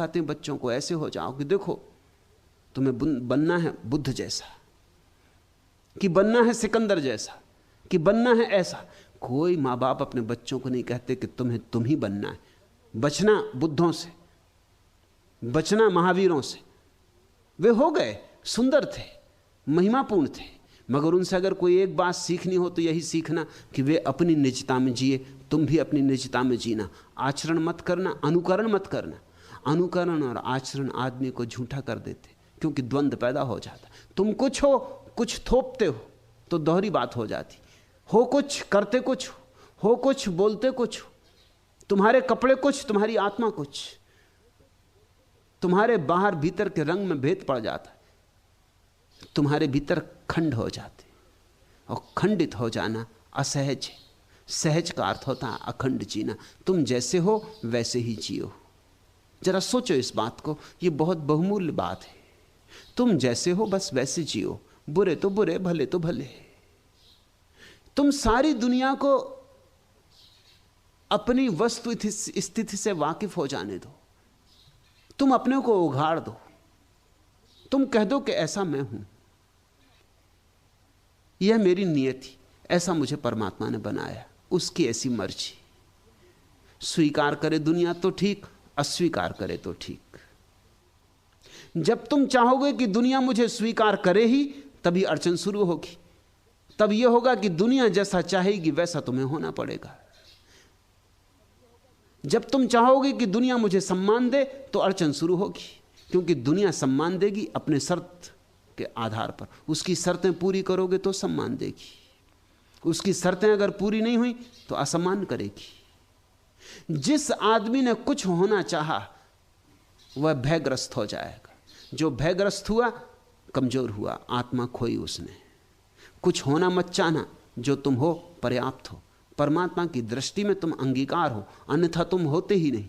सिखाते हैं बच्चों को, ऐसे हो जाओ कि देखो तुम्हें बनना है बुद्ध जैसा, कि बनना है सिकंदर जैसा, कि बनना है ऐसा। कोई माँ बाप अपने बच्चों को नहीं कहते कि तुम ही बनना है। बचना बुद्धों से, बचना महावीरों से। वे हो गए, सुंदर थे, महिमापूर्ण थे, मगर उनसे अगर कोई एक बात सीखनी हो तो यही सीखना कि वे अपनी निजता में जिए, तुम भी अपनी निजता में जीना। आचरण मत करना, अनुकरण मत करना। अनुकरण और आचरण आदमी को झूठा कर देते, क्योंकि द्वंद्व पैदा हो जाता। तुम कुछ हो, कुछ थोपते हो, तो दोहरी बात हो जाती। हो कुछ, करते कुछ हो कुछ, बोलते कुछ। तुम्हारे कपड़े कुछ, तुम्हारी आत्मा कुछ। तुम्हारे बाहर भीतर के रंग में भेद पड़ जाता है, तुम्हारे भीतर खंड हो जाते, और खंडित हो जाना असहज है। सहज का अर्थ होता है अखंड जीना। तुम जैसे हो वैसे ही जियो। जरा सोचो इस बात को, ये बहुत बहुमूल्य बात है। तुम जैसे हो बस वैसे जियो, बुरे तो बुरे, भले तो भले। तुम सारी दुनिया को अपनी वस्तु स्थिति से वाकिफ हो जाने दो। तुम अपने को उघाड़ दो, तुम कह दो कि ऐसा मैं हूं, यह मेरी नियति, ऐसा मुझे परमात्मा ने बनाया, उसकी ऐसी मर्जी। स्वीकार करे दुनिया तो ठीक, अस्वीकार करे तो ठीक। जब तुम चाहोगे कि दुनिया मुझे स्वीकार करे ही, तभी अड़चन शुरू होगी। तब यह होगा कि दुनिया जैसा चाहेगी वैसा तुम्हें होना पड़ेगा। जब तुम चाहोगे कि दुनिया मुझे सम्मान दे, तो अड़चन शुरू होगी, क्योंकि दुनिया सम्मान देगी अपने शर्त के आधार पर। उसकी शर्तें पूरी करोगे तो सम्मान देगी, उसकी शर्तें अगर पूरी नहीं हुई तो असम्मान करेगी। जिस आदमी ने कुछ होना चाहा वह भयग्रस्त हो जाएगा। जो भयग्रस्त हुआ कमजोर हुआ, आत्मा खोई उसने। कुछ होना मत चाहना, जो तुम हो पर्याप्त हो। परमात्मा की दृष्टि में तुम अंगीकार हो, अन्यथा तुम होते ही नहीं।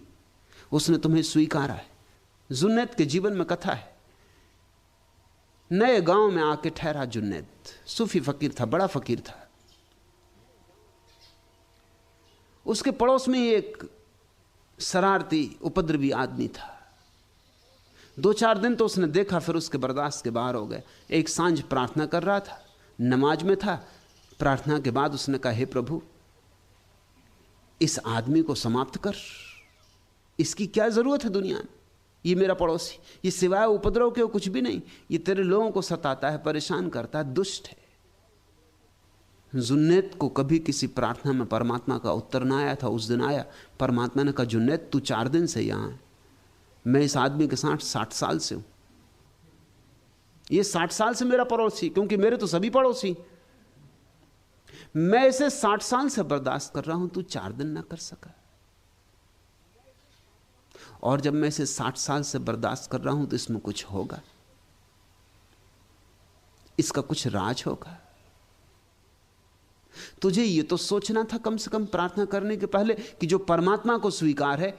उसने तुम्हें स्वीकारा है। जुन्नैद के जीवन में कथा है। नए गांव में आके ठहरा जुन्नैद, सूफी फकीर था, बड़ा फकीर था। उसके पड़ोस में एक शरारती उपद्रवी आदमी था। 2-4 दिन तो उसने देखा, फिर उसके बर्दाश्त के बाहर हो गए। एक सांझ प्रार्थना कर रहा था, नमाज में था। प्रार्थना के बाद उसने कहा, हे प्रभु, इस आदमी को समाप्त कर, इसकी क्या जरूरत है दुनिया में। ये मेरा पड़ोसी, ये सिवाय उपद्रव के कुछ भी नहीं। ये तेरे लोगों को सताता है, परेशान करता है, दुष्ट है। जुन्नैद को कभी किसी प्रार्थना में परमात्मा का उत्तर ना आया था। उस दिन आया। परमात्मा ने कहा, जुन्नैद तू 4 दिन से यहां है, मैं इस आदमी के साथ 60 साल से हूं। ये 60 साल से मेरा पड़ोसी, क्योंकि मेरे तो सभी पड़ोसी। मैं इसे 60 साल से बर्दाश्त कर रहा हूं, तू 4 दिन ना कर सका। और जब मैं इसे 60 साल से बर्दाश्त कर रहा हूं तो इसमें कुछ होगा, इसका कुछ राज होगा। तुझे यह तो सोचना था कम से कम प्रार्थना करने के पहले कि जो परमात्मा को स्वीकार है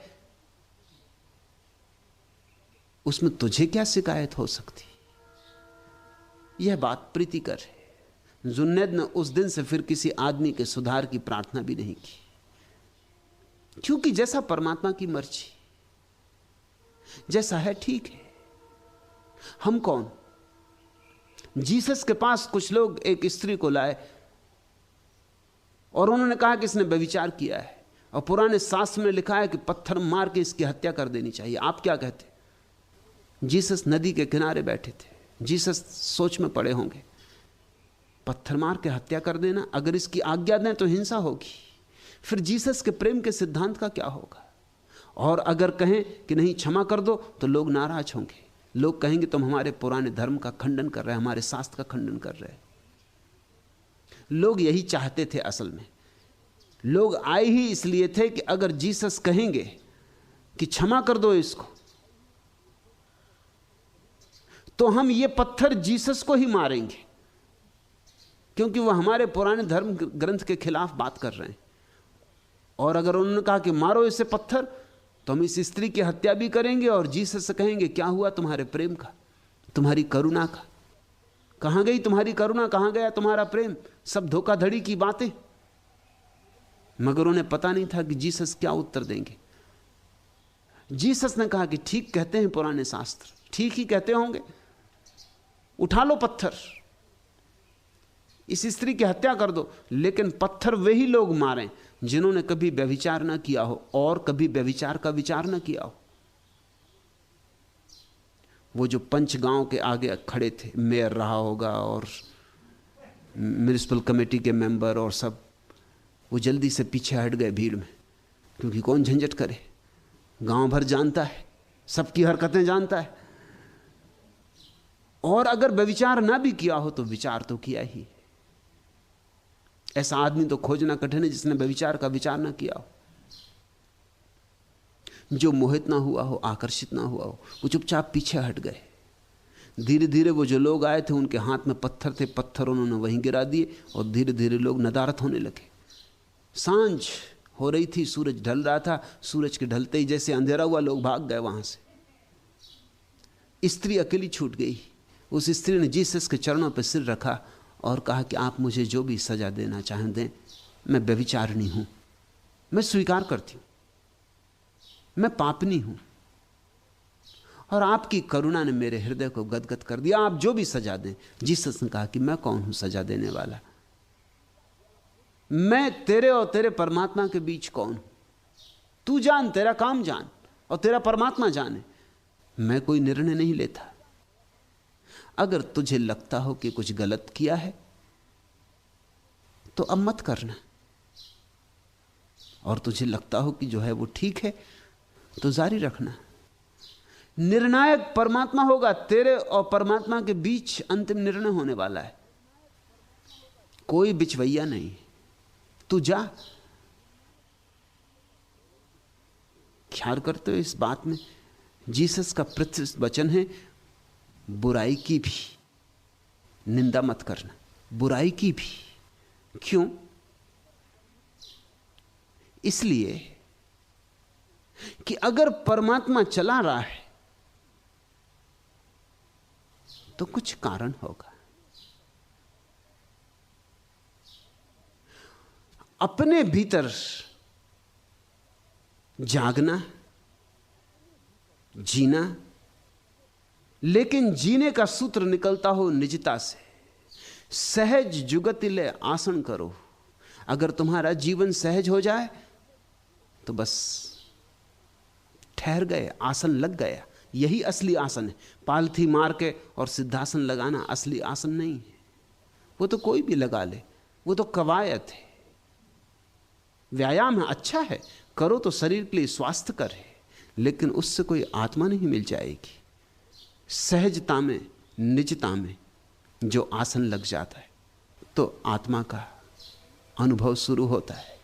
उसमें तुझे क्या शिकायत हो सकती। यह बात प्रीतिकर है। जुन्नैद ने उस दिन से फिर किसी आदमी के सुधार की प्रार्थना भी नहीं की, क्योंकि जैसा परमात्मा की मर्जी, जैसा है ठीक है। हम कौन। जीसस के पास कुछ लोग एक स्त्री को लाए और उन्होंने कहा कि इसने व्यभिचार किया है, और पुराने शास्त्र में लिखा है कि पत्थर मार के इसकी हत्या कर देनी चाहिए। आप क्या कहते। जीसस नदी के किनारे बैठे थे। जीसस सोच में पड़े होंगे, पत्थर मार के हत्या कर देना, अगर इसकी आज्ञा दें तो हिंसा होगी। फिर जीसस के प्रेम के सिद्धांत का क्या होगा। और अगर कहें कि नहीं क्षमा कर दो तो लोग नाराज होंगे। लोग कहेंगे तुम हमारे पुराने धर्म का खंडन कर रहे हैं, हमारे शास्त्र का खंडन कर रहे हैं। लोग यही चाहते थे। असल में लोग आए ही इसलिए थे कि अगर जीसस कहेंगे कि क्षमा कर दो इसको, तो हम ये पत्थर जीसस को ही मारेंगे, क्योंकि वह हमारे पुराने धर्म ग्रंथ के खिलाफ बात कर रहे हैं। और अगर उन्होंने कहा कि मारो इसे पत्थर, तो हम इस स्त्री की हत्या भी करेंगे और जीसस से कहेंगे क्या हुआ तुम्हारे प्रेम का, तुम्हारी करुणा का। कहां गई तुम्हारी करुणा, कहां गया तुम्हारा प्रेम। सब धोखाधड़ी की बातें। मगर उन्हें पता नहीं था कि जीसस क्या उत्तर देंगे। जीसस ने कहा कि ठीक कहते हैं पुराने शास्त्र, ठीक ही कहते होंगे, उठा लो पत्थर, इस स्त्री की हत्या कर दो। लेकिन पत्थर वही लोग मारें जिन्होंने कभी व्यभिचार ना किया हो और कभी व्यभिचार का विचार ना किया हो। वो जो पंच गांव के आगे खड़े थे, मेयर रहा होगा और म्युनिसिपल कमेटी के मेंबर और सब, वो जल्दी से पीछे हट गए भीड़ में, क्योंकि कौन झंझट करे, गांव भर जानता है, सबकी हरकतें जानता है। और अगर व्यभिचार ना भी किया हो तो विचार तो किया ही। ऐसा आदमी तो खोजना कठिन है जिसने व्यभिचार का विचार ना किया हो। जो मोहित ना हुआ हो, आकर्षित ना हुआ हो, वो चुपचाप पीछे हट गए। धीरे धीरे वो जो लोग आए थे उनके हाथ में पत्थर थे, पत्थर उन्होंने वहीं गिरा दिए और धीरे धीरे लोग नदारत होने लगे। सांझ हो रही थी, सूरज ढल रहा था। सूरज के ढलते ही जैसे अंधेरा हुआ, लोग भाग गए वहां से। स्त्री अकेली छूट गई। उस स्त्री ने जीसस के चरणों पर सिर रखा और कहा कि आप मुझे जो भी सजा देना चाहें दें, मैं व्यभिचारिणी हूं, मैं स्वीकार करती हूं, मैं पापनी हूं, और आपकी करुणा ने मेरे हृदय को गदगद कर दिया, आप जो भी सजा दें। जीसस ने कहा कि मैं कौन हूं सजा देने वाला, मैं तेरे और तेरे परमात्मा के बीच कौन हूं? तू जान, तेरा काम जान और तेरा परमात्मा जाने, मैं कोई निर्णय नहीं लेता। अगर तुझे लगता हो कि कुछ गलत किया है तो अब मत करना, और तुझे लगता हो कि जो है वो ठीक है तो जारी रखना। निर्णायक परमात्मा होगा, तेरे और परमात्मा के बीच अंतिम निर्णय होने वाला है, कोई बिचवैया नहीं। तू जा। ख्याल करते हो इस बात में? जीसस का प्रतिष्ठित वचन है, बुराई की भी निंदा मत करना, बुराई की भी। क्यों? इसलिए कि अगर परमात्मा चला रहा है तो कुछ कारण होगा। अपने भीतर जागना, जीना, लेकिन जीने का सूत्र निकलता हो निजता से। सहज जुगतिले आसन करो। अगर तुम्हारा जीवन सहज हो जाए तो बस ठहर गए, आसन लग गया। यही असली आसन है। पालथी मार के और सिद्धासन लगाना असली आसन नहीं है। वो तो कोई भी लगा ले, वो तो कवायत है, व्यायाम है, अच्छा है, करो तो शरीर के लिए स्वास्थ्य कर है, लेकिन उससे कोई आत्मा नहीं मिल जाएगी। सहजता में, निजता में जो आसन लग जाता है तो आत्मा का अनुभव शुरू होता है।